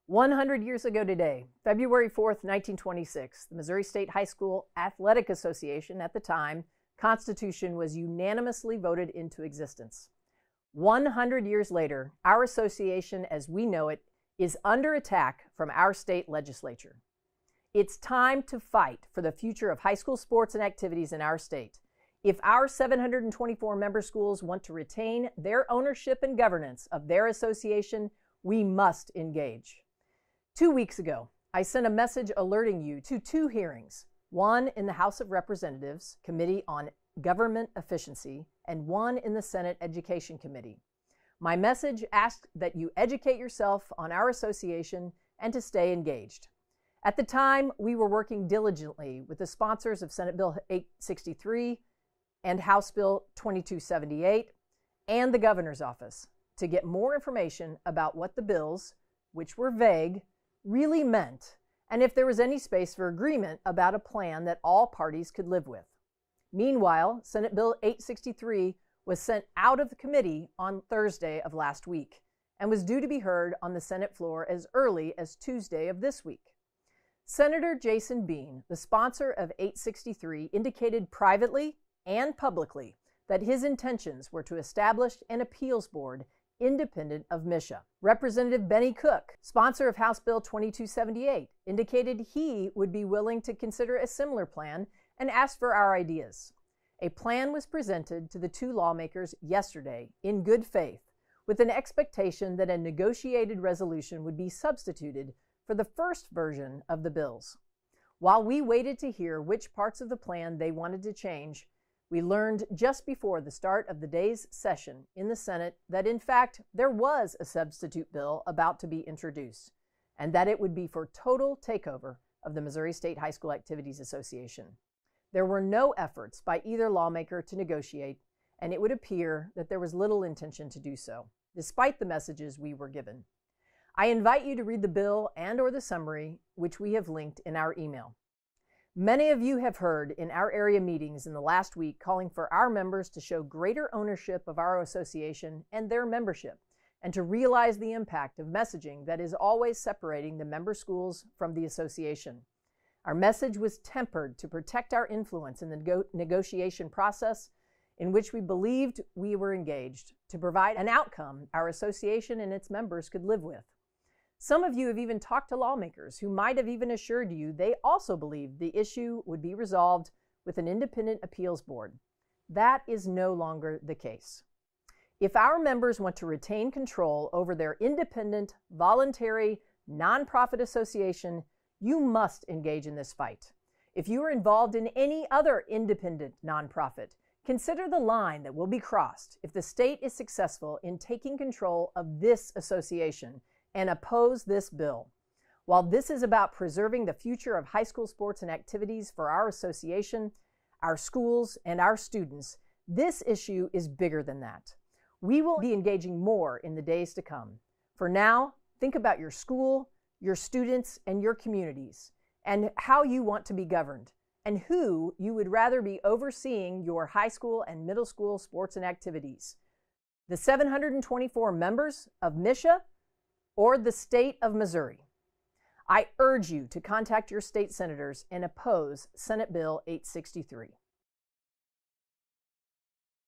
100 years ago today, February 4th, 1926, the Missouri State High School Athletic Association, at the time, Constitution was unanimously voted into existence. 100 years later, our association as we know it is under attack from our state legislature. It's time to fight for the future of high school sports and activities in our state. If our 724 member schools want to retain their ownership and governance of their association, we must engage. 2 weeks ago, I sent a message alerting you to 2 hearings, one in the House of Representatives Committee on Government Efficiency and one in the Senate Education Committee. My message asked that you educate yourself on our association and to stay engaged. At the time, we were working diligently with the sponsors of Senate Bill 863 and House Bill 2278 and the governor's office to get more information about what the bills, which were vague, really meant, and if there was any space for agreement about a plan that all parties could live with. Meanwhile, Senate Bill 863 was sent out of the committee on Thursday of last week and was due to be heard on the Senate floor as early as Tuesday of this week. Senator Jason Bean, the sponsor of 863, indicated privately and publicly that his intentions were to establish an appeals board independent of MSHSAA. Representative Benny Cook, sponsor of House Bill 2278, indicated he would be willing to consider a similar plan and asked for our ideas. A plan was presented to the 2 lawmakers yesterday in good faith, with an expectation that a negotiated resolution would be substituted for the first version of the bills. While we waited to hear which parts of the plan they wanted to change, we learned just before the start of the day's session in the Senate that, in fact, there was a substitute bill about to be introduced, and that it would be for total takeover of the Missouri State High School Activities Association. There were no efforts by either lawmaker to negotiate, and it would appear that there was little intention to do so, despite the messages we were given. I invite you to read the bill and/or the summary, which we have linked in our email. Many of you have heard in our area meetings in the last week calling for our members to show greater ownership of our association and their membership, and to realize the impact of messaging that is always separating the member schools from the association. Our message was tempered to protect our influence in the negotiation process in which we believed we were engaged, to provide an outcome our association and its members could live with. Some of you have even talked to lawmakers who might have even assured you they also believed the issue would be resolved with an independent appeals board. That is no longer the case. If our members want to retain control over their independent, voluntary, nonprofit association, you must engage in this fight. If you are involved in any other independent nonprofit, consider the line that will be crossed if the state is successful in taking control of this association and oppose this bill. While this is about preserving the future of high school sports and activities for our association, our schools, and our students, this issue is bigger than that. We will be engaging more in the days to come. For now, think about your school, your students, and your communities, and how you want to be governed, and who you would rather be overseeing your high school and middle school sports and activities. The 724 members of MSHSAA or the state of Missouri. I urge you to contact your state senators and oppose Senate Bill 863.